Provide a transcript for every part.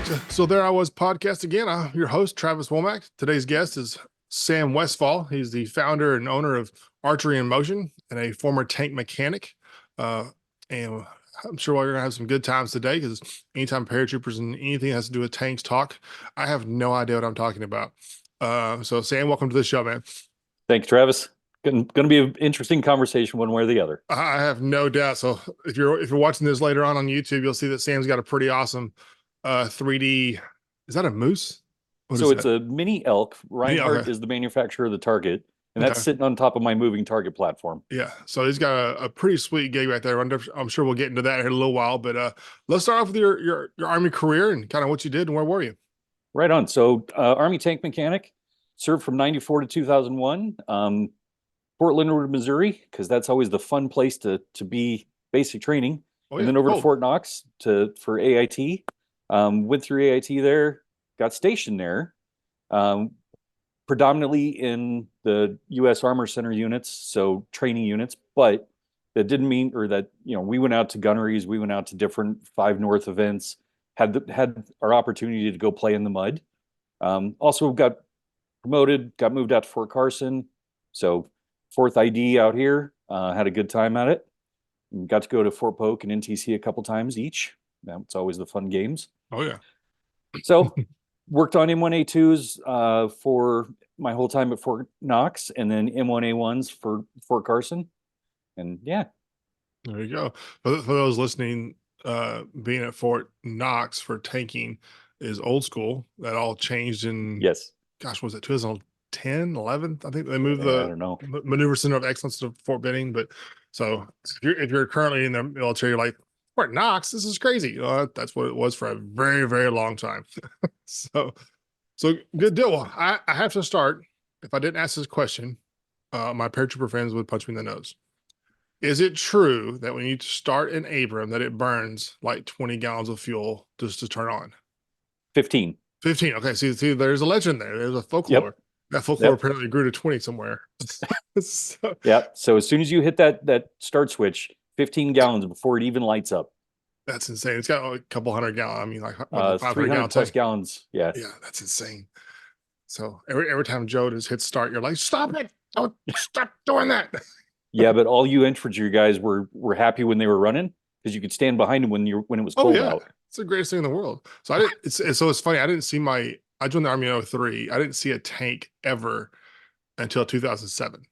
back to So There I Was podcast again. I'm your host, Travis Womack. Today's guest is Sam Westfall. He's the founder and owner of Archery N Motion and a former tank mechanic. And I'm sure we're going to have some good times today because anytime paratroopers and anything that has to do with tanks talk, I have no idea what I'm talking about. So Sam, welcome to the show, man. Thank you, Travis. Going to be an interesting conversation one way or the other. I have no doubt. So if you're watching this later on YouTube, you'll see that Sam's got a pretty awesome 3D. Is that a moose? So it's a mini elk. Reinhardt is the manufacturer of the target, and that's sitting on top of my moving target platform. Yeah, so he's got a pretty sweet gig right there. I'm sure we'll get into that in a little while, but let's start off with your Army career and kind of what you did and where were you? Right on. So Army tank mechanic, served from 94 to 2001. Fort Leonard, Missouri, because that's always the fun place to be basic training. And then over to Fort Knox for AIT. Went through AIT there, got stationed there, predominantly in the U.S. Armor Center units, so training units, but that didn't mean, or that, we went out to gunneries, we went out to different 5 North events, had our opportunity to go play in the mud. Also got promoted, got moved out to Fort Carson, so 4th ID out here, had a good time at it. Got to go to Fort Polk and NTC a couple times each. That's always the fun games. Oh, yeah. So worked on M1A2s for my whole time at Fort Knox, and then M1A1s for Fort Carson. And yeah. There you go. For those listening, being at Fort Knox for tanking is old school. That all changed in, gosh, was it 2010, 11? I think they moved I don't know. Maneuver Center of Excellence to Fort Benning. But so if you're currently in the military, you're like, Fort Knox, this is crazy. That's what it was for a very, very long time. so good deal. Well, I have to start. If I didn't ask this question, my paratrooper friends would punch me in the nose. Is it true that when you start an Abram that it burns like 20 gallons of fuel just to turn on? 15. 15. Okay. See, there's a legend there. There's a folklore. Yep. That folklore apparently grew to 20 somewhere. So as soon as you hit that start switch, 15 gallons before it even lights up. That's insane. It's got a couple hundred gallons. I mean, like 500 plus gallons. Yeah. Yeah, that's insane. So every time Joe just hits start, you're like, stop it. Don't stop doing that. Yeah, but all you infantry guys were happy when they were running because you could stand behind them when it was cold out. It's the greatest thing in the world. So it's funny. I joined the Army in 2003. I didn't see a tank ever until 2007.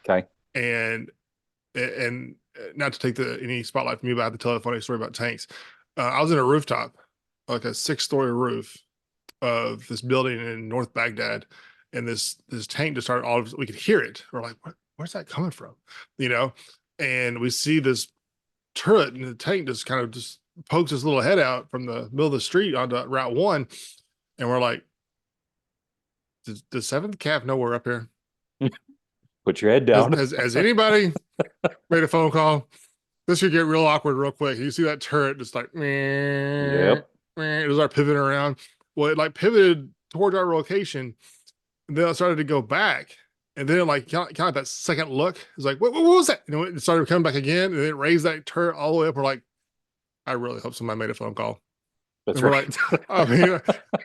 Okay. And not to take any spotlight from you, but I have to tell a funny story about tanks. I was in a rooftop, like a 6-story roof of this building in North Baghdad, and this tank just started we could hear it. We're like, where's that coming from? And we see this turret, and the tank just kind of just pokes his little head out from the middle of the street onto Route 1, and we're like, does 7th Cav know we're up here? Put your head down. Has anybody made a phone call? This could get real awkward real quick. You see that turret just like, it was our pivoting around. Well, it like pivoted towards our location, and then I started to go back, and then like kind of that second look is like, what was that? It started coming back again, and it raised that turret all the way up. We're like, I really hope somebody made a phone call. That's right. Like, I mean,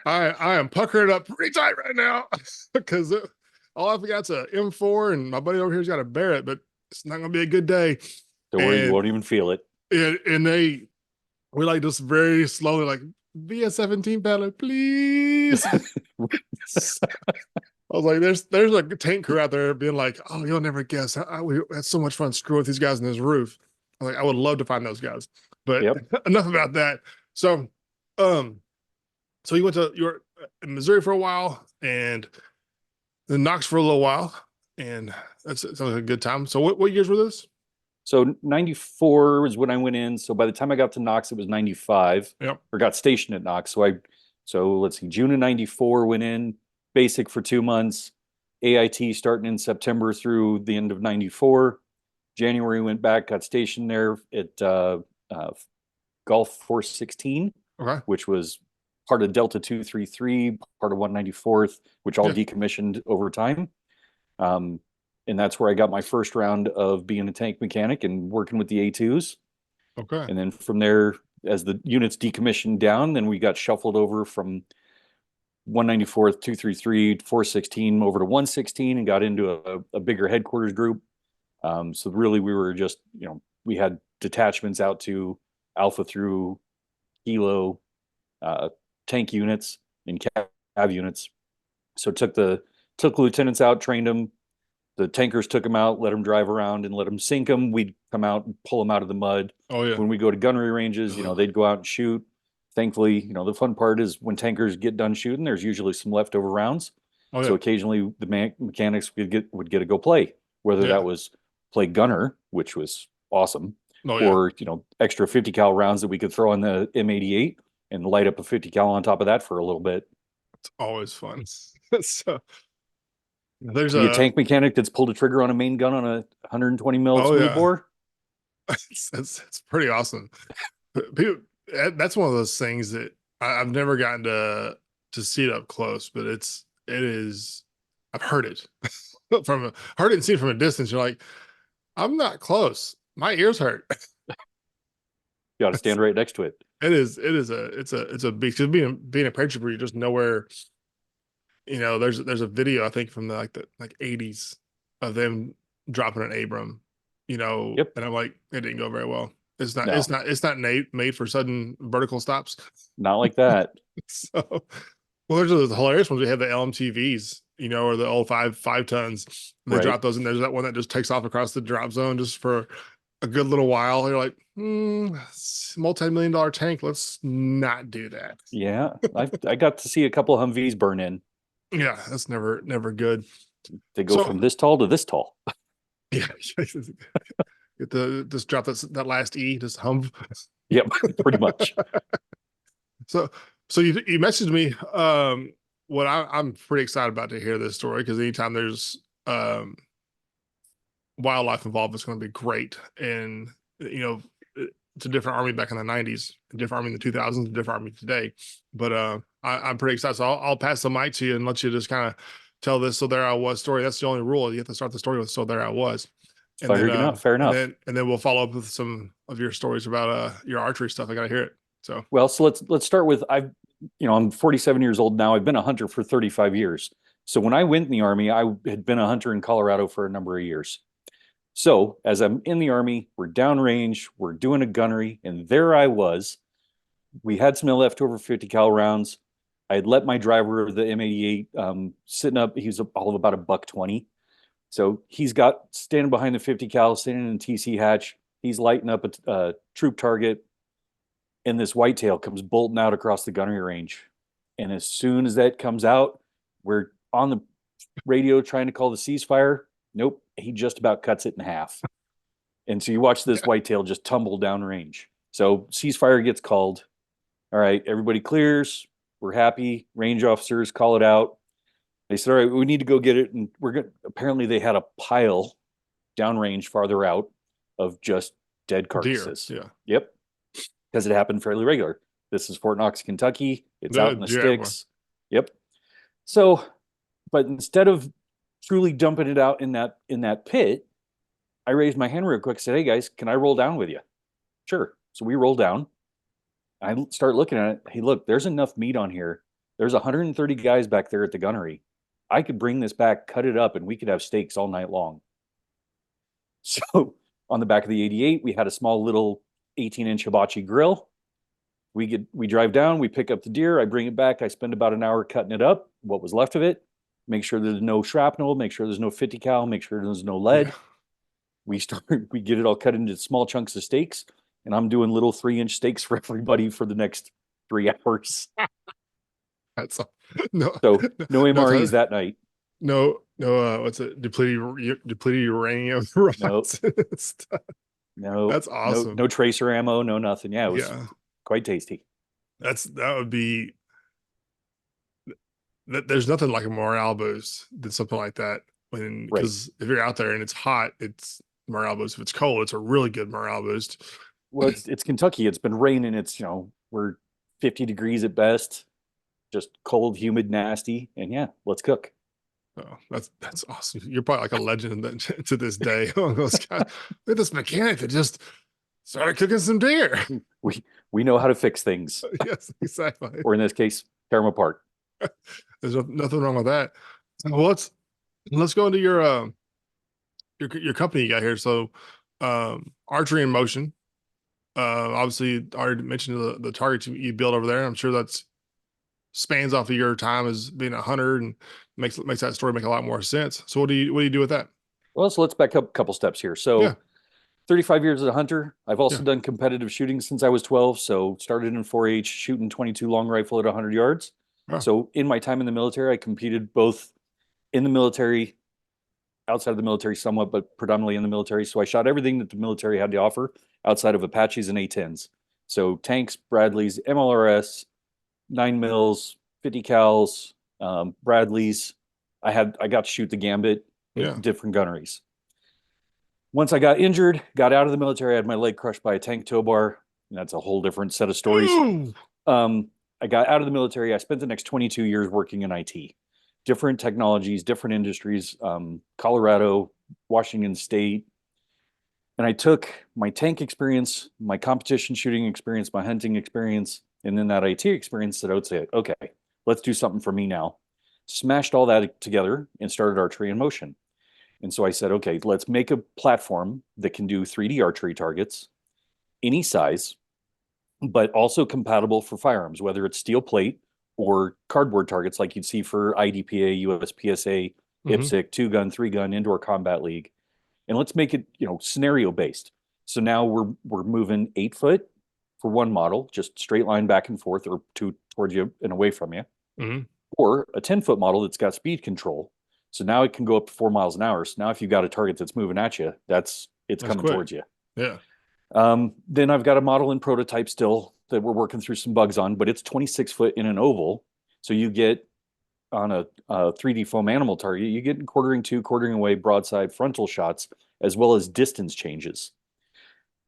I am puckering up pretty tight right now because all I've got's a M4, and my buddy over here's got a Barrett, but it's not going to be a good day. Don't worry, you won't even feel it. And we like just very slowly, like, be a 17 pounder, please. I was like, there's a tank crew out there being like, oh, you'll never guess. We had so much fun screwing with these guys in this roof. I was like, I would love to find those guys. But enough about that. So, so you were in Missouri for a while, and then Knox for a little while, and that sounds like a good time. So what years were this? So 94 was when I went in. So by the time I got to Knox, it was 95. Yep. Or got stationed at Knox. So let's see, June of 94 went in, basic for 2 months, AIT starting in September through the end of 94. January went back, got stationed there at Gulf Force 16, which was part of Delta 233, part of 194th, which all decommissioned over time. And that's where I got my first round of being a tank mechanic and working with the A2s. Okay. And then from there, as the units decommissioned down, then we got shuffled over from 194th, 233, 416 over to 116 and got into a bigger headquarters group. So really we were just, we had detachments out to Alpha through Kilo, tank units and cav units. So took lieutenants out, trained them. The tankers took them out, let them drive around and let them sink them. We'd come out and pull them out of the mud. Oh yeah. When we go to gunnery ranges, they'd go out and shoot. Thankfully, the fun part is when tankers get done shooting, there's usually some leftover rounds. Oh So yeah. occasionally the mechanics would get to go play, whether Yeah. that was play gunner, which was awesome, Oh yeah. or extra 50 cal rounds that we could throw on the M88 and light up a 50 cal on top of that for a little bit. It's always fun. So there's Be a a tank mechanic that's pulled a trigger on a main gun on a 120 mil smooth yeah. bore. It's pretty awesome. People, that's one of those things that I've never gotten to see it up close, but it is. I've heard it heard it and seen it from a distance. You're like, I'm not close. My ears hurt. You got to stand right next to it. It's a big, cause being a paratrooper, you just know where, there's a video I think from the 80s of them dropping an Abram, Yep. and I'm like, it didn't go very well. It's not, No. it's not made for sudden vertical stops. Not like that. So, well, there's those hilarious ones. We have the LMTVs, or the old five tons. And they Right. drop those, and there's that one that just takes off across the drop zone just for a good little while. You're like, multi-million-dollar tank. Let's not do that. Yeah, I got to see a couple of Humvees burn in. Yeah, that's never good. They go from this tall to this tall. Yeah, just drop that last E, just hum. Yep, pretty much. So you messaged me. What I'm pretty excited about to hear this story, because anytime there's wildlife involved, it's going to be great. And it's a different army back in the 90s, a different army in the 2000s, a different army today. But I'm pretty excited. So I'll pass the mic to you and let you just kind of tell this "so there I was" story. That's the only rule. You have to start the story with "so there I was." And Fair then, enough. Fair enough. And then we'll follow up with some of your stories about your archery stuff. I got to hear it. So well, so let's start with I'm 47 years old now. I've been a hunter for 35 years. So when I went in the army, I had been a hunter in Colorado for a number of years. So as I'm in the army, we're downrange, we're doing a gunnery, and there I was. We had some leftover 50 cal rounds. I had let my driver of the M88 sitting up. He was all of about $120. So he's got standing behind the 50 cal, standing in the TC hatch. He's lighting up a troop target, and this whitetail comes bolting out across the gunnery range. And as soon as that comes out, we're on the radio trying to call the ceasefire. Nope, he just about cuts it in half. And so you watch this whitetail just tumble downrange. So ceasefire gets called. All right, everybody clears. We're happy. Range officers call it out. They said, all right, we need to go get it. And apparently they had a pile downrange farther out of just dead carcasses. deer, yeah. Yep. Because it happened fairly regular. This is Fort Knox, Kentucky. It's out in the sticks. Yep. So, but instead of truly dumping it out in that pit, I raised my hand real quick, said, hey guys, can I roll down with you? Sure. So we roll down. I start looking at it. Hey, look, there's enough meat on here. There's 130 guys back there at the gunnery. I could bring this back, cut it up, and we could have steaks all night long. So on the back of the 88, we had a small little 18-inch hibachi grill. We drive down, we pick up the deer, I bring it back, I spend about an hour cutting it up, what was left of it, make sure there's no shrapnel, make sure there's no 50 cal, make sure there's no lead. Yeah. We get it all cut into small chunks of steaks, and I'm doing little 3-inch steaks for everybody for the next 3 hours. That's no MREs that night. No, what's it? Depleted uranium. Nope. No, that's awesome. No tracer ammo, no nothing. Yeah, it was quite tasty. That would be. There's nothing like a morale boost than something like that. Because if you're out there and it's hot, it's morale boost. If it's cold, it's a really good morale boost. Well, it's Kentucky. It's been raining. It's we're 50 degrees at best, just cold, humid, nasty, and yeah, let's cook. Oh, that's awesome. You're probably like a legend to this day. Look at this mechanic that just Started cooking some deer. We know how to fix things, Yes, exactly. or in this case, tear them apart. There's nothing wrong with that. Well, let's go into your company you got here. So, Archery in Motion. Obviously, I already mentioned the targets you build over there. I'm sure that's spans off of your time as being a hunter and makes that story make a lot more sense. So, what do you do with that? Well, so let's back up a couple steps here. Yeah, So 35 years as a hunter. I've yeah, also done competitive shooting since I was 12. So started in 4-H shooting 22 long rifle at 100 yards. wow, So in my time in the military, I competed both in the military, outside of the military somewhat, but predominantly in the military. So I shot everything that the military had to offer outside of Apaches and A-10s. So tanks, Bradleys, MLRS, 9 mils, 50 cals, Bradleys. I got to shoot the gambit yeah. at different gunneries. Once I got injured, got out of the military, I had my leg crushed by a tank tow bar. And that's a whole different set of stories. Ooh, I got out of the military. I spent the next 22 years working in IT, different technologies, different industries, Colorado, Washington State. And I took my tank experience, my competition shooting experience, my hunting experience, and then that IT experience that I would say, okay, let's do something for me now. Smashed all that together and started Archery in Motion. And so I said, okay, let's make a platform that can do 3D archery targets, any size, but also compatible for firearms, whether it's steel plate or cardboard targets like you'd see for IDPA, USPSA, mm-hmm. IPSC, 2-gun, 3-gun, Indoor Combat League. And let's make it, scenario based. So now we're moving 8 foot for one model, just straight line back and forth or two towards you and away from you, Mm-hmm. or a 10-foot model that's got speed control. So now it can go up to 4 miles an hour. So now if you've got a target that's moving at you, it's That's coming quick. towards you. Yeah. Then I've got a model in prototype still that we're working through some bugs on, but it's 26 foot in an oval. So you get on a 3D foam animal target, you get quartering to, quartering away, broadside, frontal shots, as well as distance changes.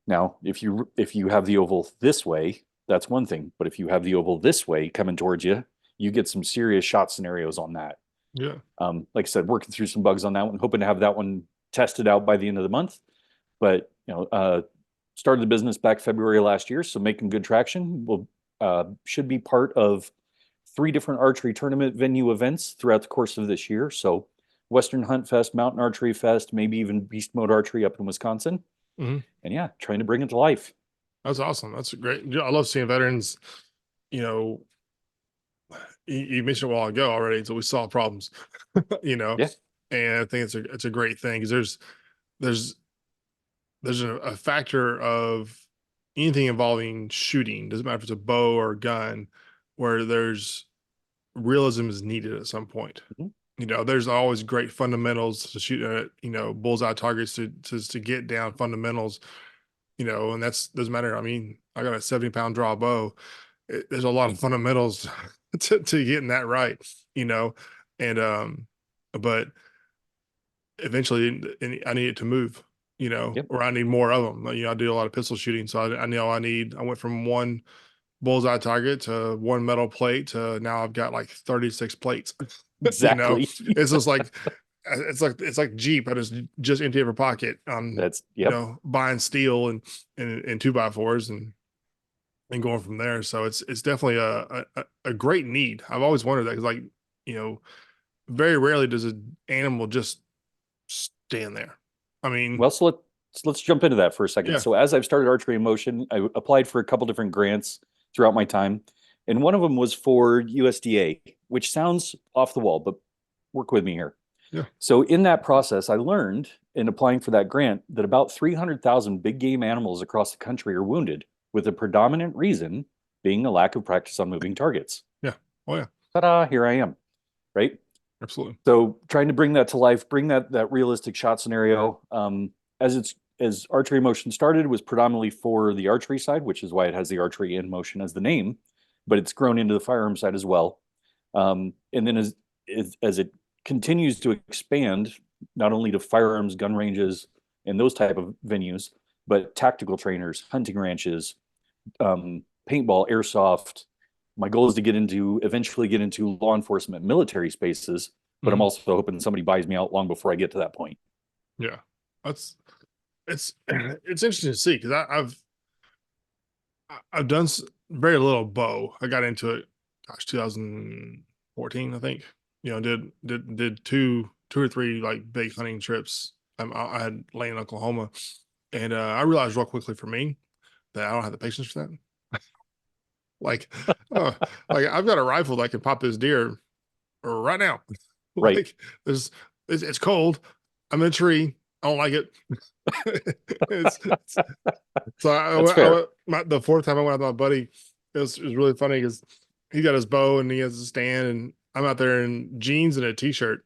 Now, if you have the oval this way, that's one thing. But if you have the oval this way coming towards you, you get some serious shot scenarios on that. Yeah. Like I said, working through some bugs on that one, hoping to have that one tested out by the end of the month. But started the business back February last year, so making good traction. We'll should be part of 3 different archery tournament venue events throughout the course of this year. So Western Hunt Fest, Mountain Archery Fest, maybe even Beast Mode Archery up in Wisconsin. Mm-hmm. And yeah, trying to bring it to life. That's awesome. That's great. I love seeing veterans. You know, you mentioned a while ago already, so we solve problems. you know, Yeah. and I think it's a great thing because there's a factor of anything involving shooting, doesn't matter if it's a bow or a gun, where there's realism is needed at some point. Mhm. There's always great fundamentals to shoot at, bullseye targets to get down fundamentals, and that's doesn't matter. I mean, I got a 70-pound draw bow. There's a lot of fundamentals to getting that right, and but eventually I need it to move, Yep. or I need more of them. I do a lot of pistol shooting, so I know I went from one bullseye target to one metal plate to now I've got like 36 plates. Exactly. It's just like it's like Jeep. I just empty every pocket. That's yep. Buying steel and 2x4s and going from there. So it's definitely a great need. I've always wondered that because very rarely does an animal just stand there. I mean, Well, so let's jump into that for a second. yeah, So as I've started Archery in Motion, I applied for a couple different grants throughout my time, and one of them was for USDA, which sounds off the wall, but work with me here. yeah, So in that process, I learned in applying for that grant that about 300,000 big game animals across the country are wounded, with the predominant reason being a lack of practice on moving targets. yeah. Oh yeah, Ta-da, here I am, right? absolutely. So trying to bring that to life, bring that realistic shot scenario. As Archery Motion started, was predominantly for the archery side, which is why it has the Archery in Motion as the name, but it's grown into the firearm side as well. And then as it continues to expand, not only to firearms, gun ranges, and those type of venues, but tactical trainers, hunting ranches, paintball, airsoft. My goal is to eventually get into law enforcement, military spaces, but I'm Mhm. also hoping somebody buys me out long before I get to that point. Yeah, that's it's interesting to see because I've done very little bow. I got into it, gosh, 2014, I think. You know, did two or three like big hunting trips. I had Lane in Oklahoma, and I realized real quickly for me that I don't have the patience for that. Like, uh, like I've got a rifle that can pop this deer right now. Right. Like, there's it's cold. I'm in a tree. I don't like it. it's so That's fair. the fourth time I went with my buddy, it was really funny because he got his bow and he has a stand, and I'm out there in jeans and a t-shirt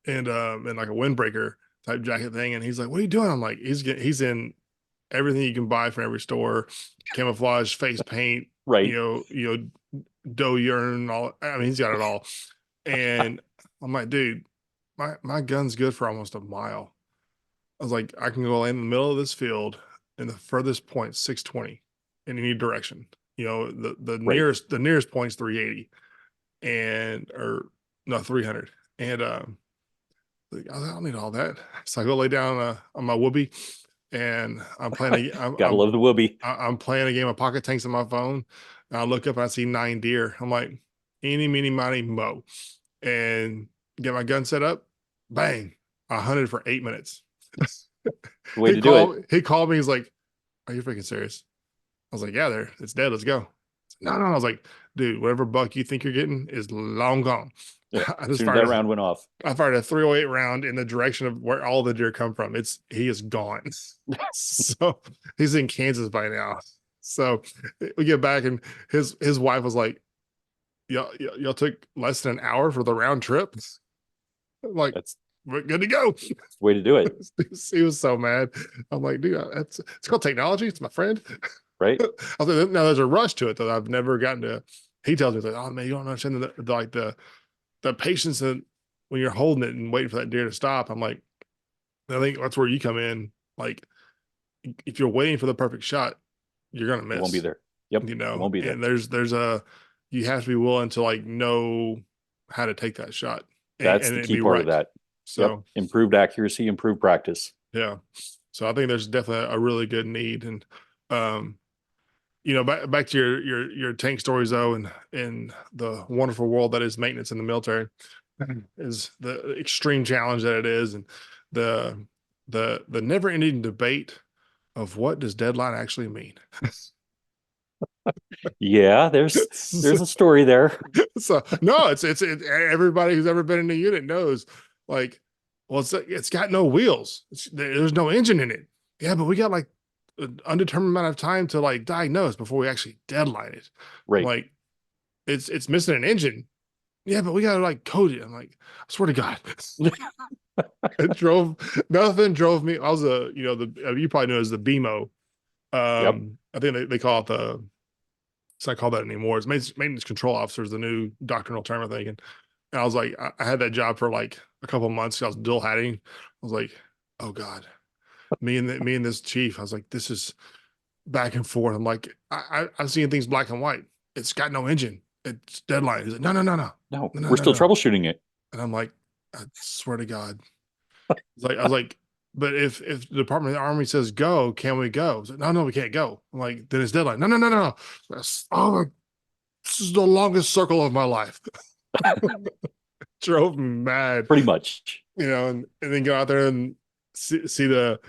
and like a windbreaker type jacket thing, and he's like, "What are you doing?" I'm like, he's in everything you can buy from every store, camouflage, face paint, Right. doe urine, all. I mean, he's got it all, and I'm like, dude, my gun's good for almost a mile. I was like, I can go in the middle of this field and the furthest point 620 in any direction. You know, Right. the nearest point's 380 and or no 300. And like, I don't need all that. So I go lay down on my whoopee and Gotta love the whoopee. I'm playing a game of pocket tanks on my phone. And I look up and I see 9 deer. I'm like, eeny, meeny, miny, mo. And get my gun set up. Bang. I hunted for 8 minutes. Way to do it. He called me. He's like, "Are you freaking serious?" I was like, "Yeah, there, it's dead. Let's go." No, no. I was like, "Dude, whatever buck you think you're getting is long gone." Yeah. I As just soon as that fired round went off. I fired a 308 round in the direction of where all the deer come from. He is gone. So he's in Kansas by now. So we get back and his wife was like, y'all took less than an hour for the round trip. I'm like, That's we're good to go. the way to do it. He was so mad. I'm like, dude, it's called technology. It's my friend. Right. I was like, now there's a rush to it that I've never gotten to. He tells me like, oh man, you don't understand the patience that when you're holding it and waiting for that deer to stop. I'm like, I think that's where you come in. Like, if you're waiting for the perfect shot, you're gonna It won't be miss. there. Yep. You It know, won't be there. and there's a you have to be willing to like know how to take that shot That's and the it key be part of right. that. Yep. So Improved accuracy, improved practice. yeah, so I think there's definitely a really good need, and um, back to your tank stories though, and the wonderful world that is maintenance in the military is the extreme challenge that it is, and the the never ending debate of what does deadline actually mean. Yeah, there's a story there. So no, everybody who's ever been in a unit knows, like, well, it's got no wheels. There's no engine in it. Yeah, but we got like an undetermined amount of time to like diagnose before we actually deadline it. I'm Right. like, it's missing an engine. Yeah, but we gotta like code it. I'm like, I swear to God. It drove nothing drove me. I was you probably know it as the BMO. Yep. I think they call it it's not called that anymore. It's maintenance control officer is the new doctrinal term, I think. And I was like, I had that job for like a couple of months. I was dual hatting. I was like, oh God, me and this chief. I was like, this is back and forth. I'm like, I'm seeing things black and white. It's got no engine. It's deadline. He's like, no, no, no, no, No, no, no, we're no, still no. troubleshooting it. And I'm like, I swear to God. I was like, but if the Department of the Army says go, can we go? Like, no, no, we can't go. I'm like, then it's deadline. No, no, no, no, no. Oh my, this is the longest circle of my life. Drove me mad, Pretty much. and then go out there and see the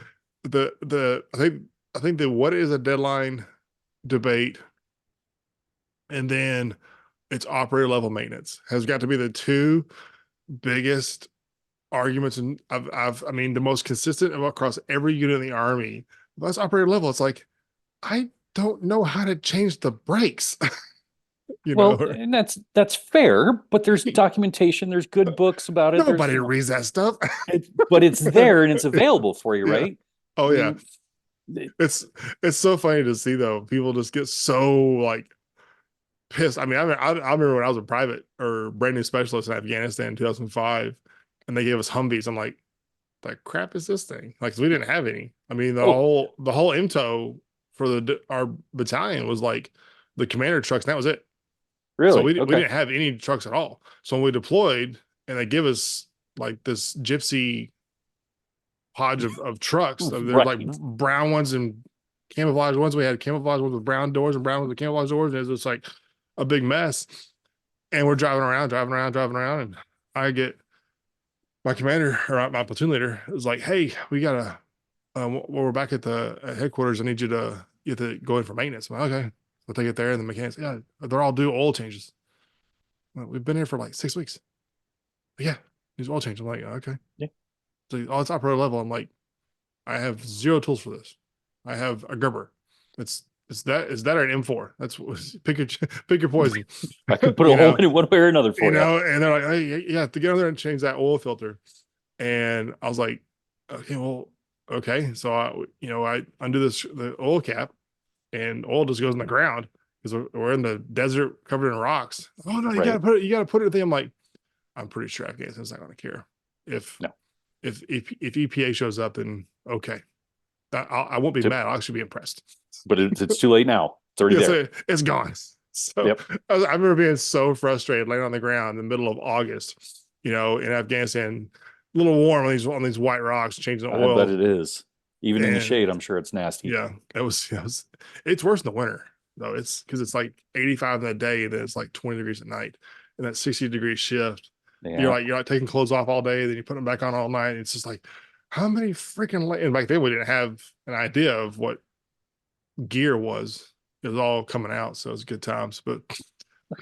I think the what is a deadline debate, and then it's operator level maintenance has got to be the two biggest arguments, and I mean the most consistent across every unit in the Army. That's operator level. It's like I don't know how to change the brakes, Well, or and that's fair, but there's documentation, there's good books about it. There's, nobody reads that stuff. but it's there and it's available for you, Yeah. right? Oh I yeah. mean, it- It's it's so funny to see though. People just get so like pissed. I mean, I remember when I was a private or brand new specialist in Afghanistan in 2005, and they gave us Humvees. I'm like, the crap is this thing? Like, we didn't have any. I mean, oh, the whole IMTO for our battalion was like the commander trucks, and that was it. So really? we Okay. didn't have any trucks at all. So when we deployed, and they give us like this gypsy podge of trucks. They're like Right. brown ones and camouflage ones. We had camouflage ones with brown doors and brown ones with camouflage doors. And it was just like a big mess. And we're driving around. And I get my commander or my platoon leader is like, hey, we got to, we're back at the headquarters. I need you to go in for maintenance. I'm like, okay. We'll take it there. And the mechanics, yeah, they're all due oil changes. Well, we've been here for like 6 weeks. Yeah, these oil changes. I'm like, okay. Yeah. So, oh, it's operator level. I'm like, I have zero tools for this. I have a Gerber. It's that or an M4. That's pick your pick your poison. I could put a hole in it one way or another for you. And they're like, hey, yeah, to get over there and change that oil filter. And I was like, okay, well, okay. So I undo the oil cap, and oil just goes in the ground because we're in the desert covered in rocks. Oh no, you gotta put it in the thing. I'm like, I'm pretty sure Afghanistan's not gonna care if no. if EPA shows up, then okay. I won't be mad. I'll actually be impressed. But it's too late now. It's already there. It's gone. So I remember being so frustrated laying on the ground in the middle of August, in Afghanistan, a little warm on these white rocks, changing the oil. I bet it is. Even in the shade, I'm sure it's nasty. Yeah, it's worse in the winter though. It's because it's like 85 in the day, and then it's like 20 degrees at night, and that 60-degree shift. Yeah. You're like taking clothes off all day, then you put them back on all night. It's just like, how many freaking and back then we didn't have an idea of what gear was. It was all coming out, so it was good times. But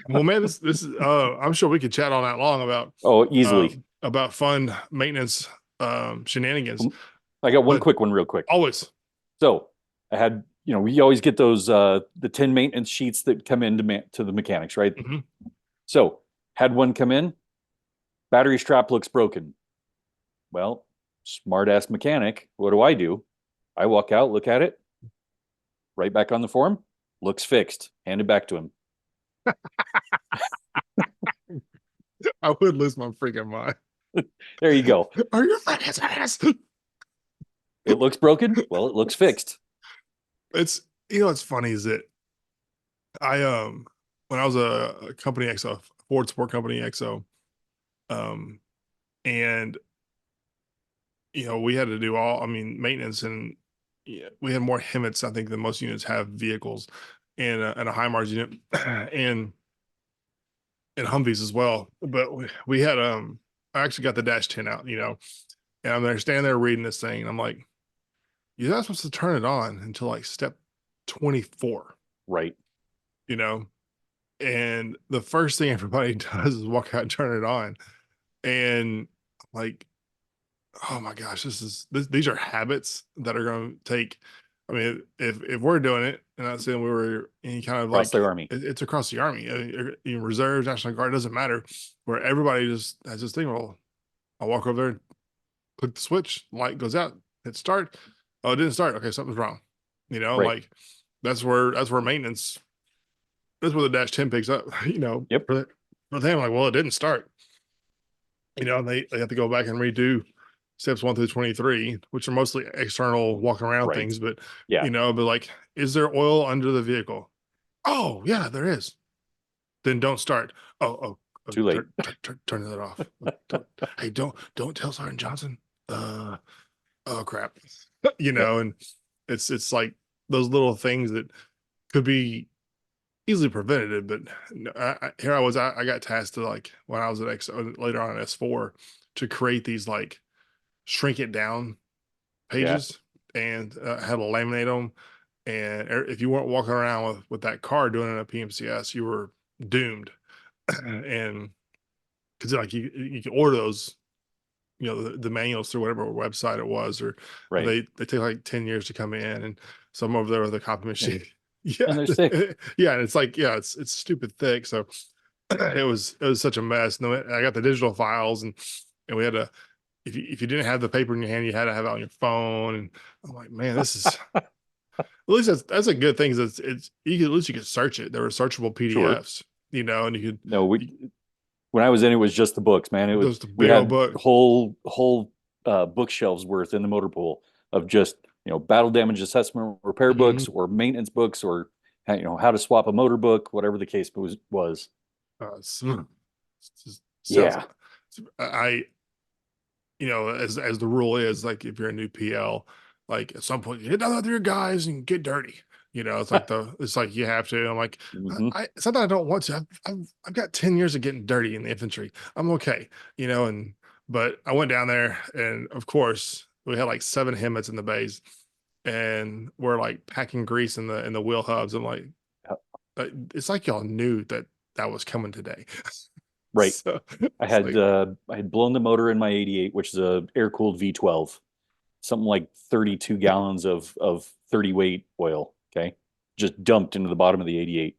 well, man, this is I'm sure we could chat all night long about easily about fun maintenance shenanigans. I got one quick one real quick. Always. So I had, we always get those the 10 maintenance sheets that come in to the mechanics, right? Mm-hmm. So had one come in, battery strap looks broken. Well, smart ass mechanic, what do? I walk out, look at it, right back on the form, looks fixed, hand it back to him. I would lose my freaking mind. There you go. Are you freaking ass? It looks broken. Well, it looks fixed. It's what's funny is that I when I was a company XO, Ford Support Company XO, and we had to do maintenance, and we had more HEMTs, I think, than most units have vehicles, and a high Mars unit, and Humvees as well. But we had I actually got the -10 out, and I'm there standing there reading this thing, and I'm like, you're not supposed to turn it on until like step 24. Right. And the first thing everybody does is walk out and turn it on. And like, oh my gosh, these are habits that are going to take. I mean, if we're doing it, and not saying we were any kind of across the army, it's across the army, reserves, National Guard, doesn't matter, where everybody just has this thing. Well, I'll walk over there and click the switch, light goes out, hit start. Oh, it didn't start. Okay, something's wrong. Right. Like that's where maintenance. That's where the -10 picks up. Yep. For them, like, well, it didn't start. They have to go back and redo steps 1 through 23, which are mostly external walking around things. But but like, is there oil under the vehicle? Oh yeah, there is. Then don't start. Oh, too late. Turn that off. Hey, don't tell Sergeant Johnson. Oh crap. And it's like those little things that could be easily preventative, but here I got tasked to, like, when I was at XO, later on at S4, to create these like shrink it down pages, and had to laminate them. And if you weren't walking around with that card doing it at PMCS, you were doomed. And because like you can order those, the manuals through whatever website it was, or they take like 10 years to come in, and so I'm over there with a copy machine. Yeah, and they're thick. Yeah, and it's like, it's stupid thick. So it was such a mess. And I got the digital files, and we had to, if you didn't have the paper in your hand, you had to have it on your phone. And I'm like, man, this is at least that's a good thing. Is at least you could search it. There were searchable PDFs, and you could. When I was in, it was just the books, man. It was the big old book, whole bookshelves worth in the motor pool of just battle damage assessment repair books, or maintenance books, or how to swap a motor book, whatever the case was. I as the rule is, like, if you're a new PL, Like at some point, you hit down with your guys and get dirty. It's like you have to. I'm like, Hmm. it's not that I don't want to. I've got 10 years of getting dirty in the infantry. I'm okay, but I went down there, and of course we had like 7 helmets in the bays, and we're like packing grease in the wheel hubs. I'm like, it's like y'all knew that that was coming today. Right. So it's like, I had blown the motor in my 88, which is a air cooled V12, something like 32 gallons of 30 weight oil. Okay, just dumped into the bottom of the 88.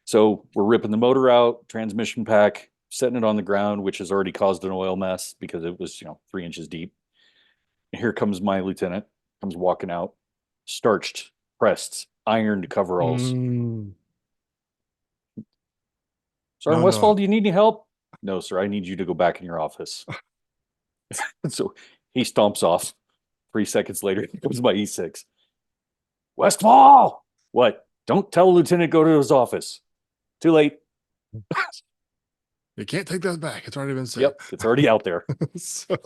So we're ripping the motor out, transmission pack, setting it on the ground, which has already caused an oil mess because it was 3 inches deep. And here comes my lieutenant, comes walking out, starched, pressed, ironed coveralls. mm, Sergeant no, Westfall, no. do you need any help? No, sir. I need you to go back in your office. So he stomps off. 3 seconds later, he comes by E6. Westfall! What? Don't tell the lieutenant go to his office. Too late. You can't take that back. It's already been said. Yep, it's already out there. So,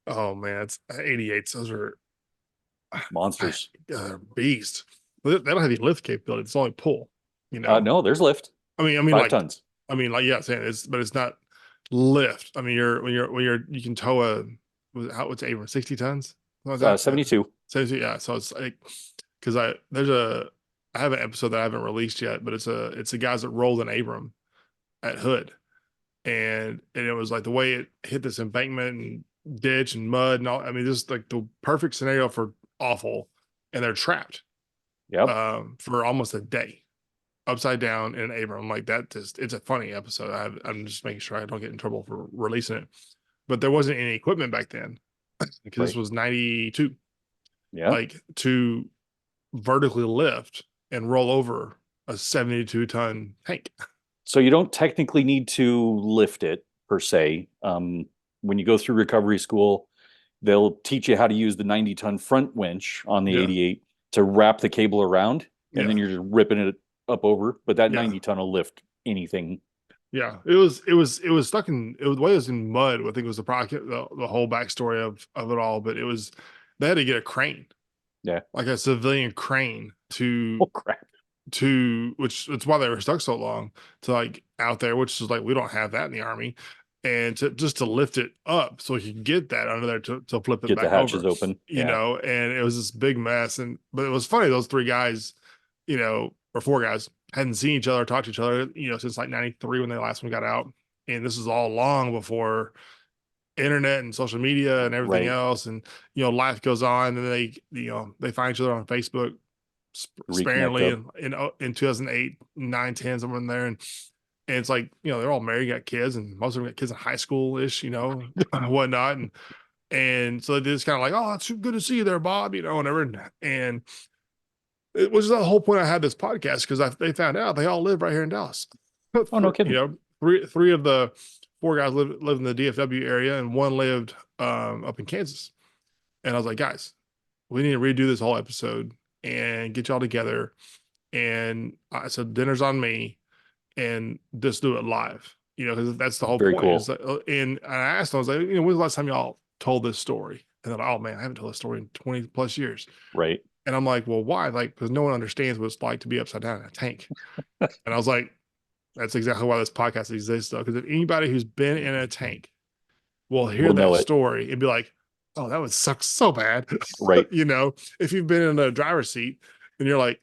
oh man, it's 88s. Those are Monsters. beast. They don't have any lift capability. It's only pull. You know. No, there's lift. I mean, 5 tons. yeah, saying but it's not lift. I mean, you can tow what's Abram 60 tons, something like that. 72. So yeah, so it's like because I have an episode that I haven't released yet, but it's the guys that rolled an Abram at Hood, and it was like the way it hit this embankment and ditch and mud and all. I mean, this is like the perfect scenario for awful, and they're trapped Yep. for almost a day upside down in an Abram. Like that, it's a funny episode. I'm just making sure I don't get in trouble for releasing it. But there wasn't any equipment back then because this Right. was 92. Yeah. Like to vertically lift and roll over a 72-ton tank. So you don't technically need to lift it per se. When you go through recovery school, they'll teach you how to use the 90-ton front winch on the Yeah, 88 to wrap the cable around, and then yeah, you're just ripping it up over. But that yeah, 90-ton will lift anything. yeah. It was stuck in it was the way it was in mud. I think it was the whole backstory of it all. But they had to get a crane, Yeah. like a civilian crane Oh crap. which that's why they were stuck so long to like out there, which is like we don't have that in the army, and to lift it up so he could get that under there to flip it Get the back hatches over, open. Yeah. and it was this big mess. But it was funny, those 3 guys, or 4 guys hadn't seen each other, talked to each other, since like 93 when they last one got out. And this is all long before internet and social media and everything Right. else. And, life goes on, and they find each other on Facebook Reconnect sparingly up. in 2008, 9, 10, somewhere in there. And it's like, they're all married, got kids, and most of them got kids in high school ish, whatnot. And so it's kind of like, oh, it's good to see you there, Bob, whatever. And it was the whole point I had this podcast because they found out they all live right here in Dallas. Oh, no kidding. Three of the 4 guys live in the DFW area, and one lived up in Kansas. And I was like, guys, we need to redo this whole episode and get y'all together. And I said, dinner's on me, and just do it live. Because that's the whole Very point. cool. Is that, and I asked them, I was like, when's the last time y'all told this story? And then, oh man, I haven't told this story in 20 plus years. Right. And I'm like, well, why? Like, because no one understands what it's like to be upside down in a tank. And I was like, that's exactly why this podcast exists, though. Because if anybody who's been in a tank will hear We'll know that it. story and be like, oh, that would suck so bad. Right. If you've been in a driver's seat and you're like,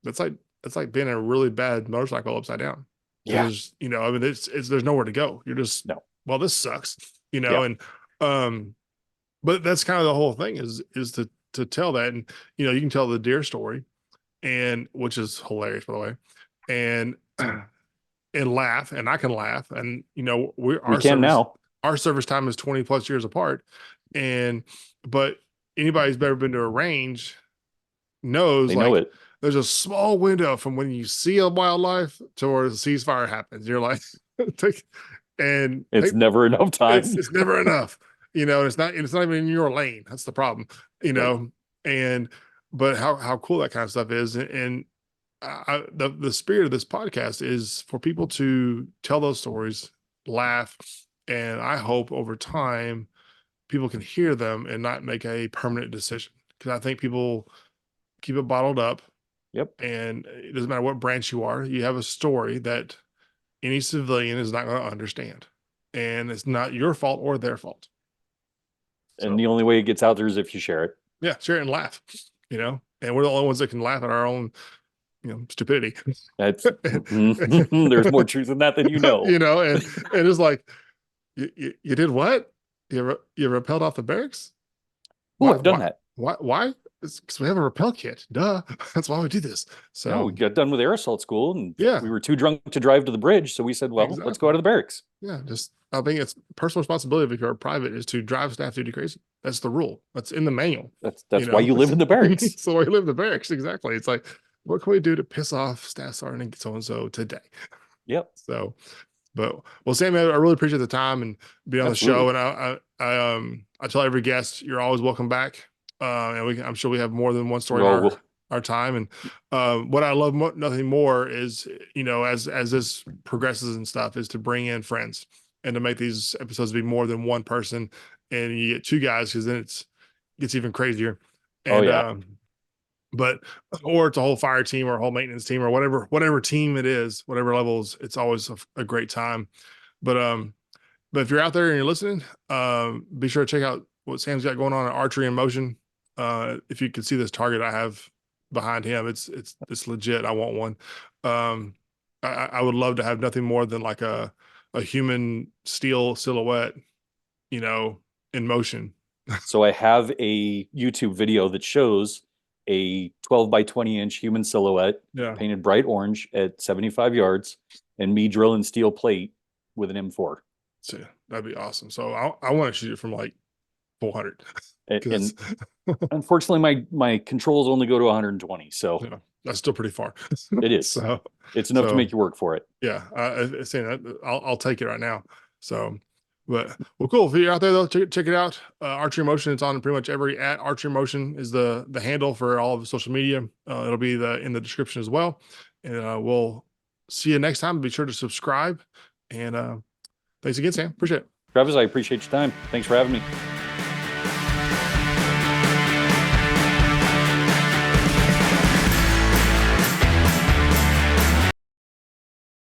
that's like being in a really bad motorcycle upside down. Yeah. I mean, it's there's nowhere to go. You're just, No. well, this sucks, Yeah. and but that's kind of the whole thing is to tell that. And you can tell the deer story, and which is hilarious, by the way, and and laugh, and I can laugh, and We can now. our service time is 20 plus years apart, but anybody who's ever been to a range knows, They know like, it. there's a small window from when you see a wildlife to where the ceasefire happens. You're like, It's never enough time. it's never enough, and it's not even in your lane. That's the problem, Right. and but how cool that kind of stuff is. And the spirit of this podcast is for people to tell those stories, laugh, and I hope over time people can hear them and not make a permanent decision. Because I think people keep it bottled up, Yep. and it doesn't matter what branch you are. You have a story that any civilian is not going to understand, and it's not your fault or their fault. And So the only way it gets out there is if you share it. yeah, share it and laugh, and we're the only ones that can laugh at our own, stupidity. That's there's more truth in that than you know. And it's like, you did what? You rappelled off the barracks? Oh, Why? I've done Why? that. Why? It's because we have a rappel kit. Duh. That's why we do this. No, So we got done with air assault school, and yeah, we were too drunk to drive to the bridge. So we said, well, let's go out exactly. of the barracks. Yeah, I think it's personal responsibility if you're a private is to drive staff duty crazy. That's the rule. That's in the manual. That's why you live in the barracks. So why you live in the barracks. Exactly. It's like, what can we do to piss off staff sergeant and so and so today? Yep. So, but well, Sam, I really appreciate the time and being on Absolutely. the show. And I tell every guest you're always welcome back. And I'm sure we have more than one story in our time. And what I love nothing more is, as this progresses and stuff, is to bring in friends and to make these episodes be more than one person, and you get two guys, because then it gets even crazier. And Oh yeah. or it's a whole fire team or a whole maintenance team or whatever team it is, whatever levels, it's always a great time. But if you're out there and you're listening, be sure to check out what Sam's got going on at Archery N Motion. If you can see this target I have behind him, it's legit. I want one. I would love to have nothing more than like a human steel silhouette, in motion. So I have a YouTube video that shows a 12 by 20-inch human silhouette painted bright orange at 75 yards and me drilling steel plate with an M4. So that'd be awesome. So I want to shoot it from like 400. And unfortunately, my controls only go to 120. So that's still pretty far. It is. So it's enough to make you work for it. Yeah. Saying that, I'll take it right now. So, well, cool. If you're out there though, check it out. Archery Motion. It's on pretty much every at Archery Motion is the handle for all of the social media. It'll be in the description as well. And we'll see you next time. Be sure to subscribe. And thanks again, Sam. Appreciate it. Travis, I appreciate your time. Thanks for having me.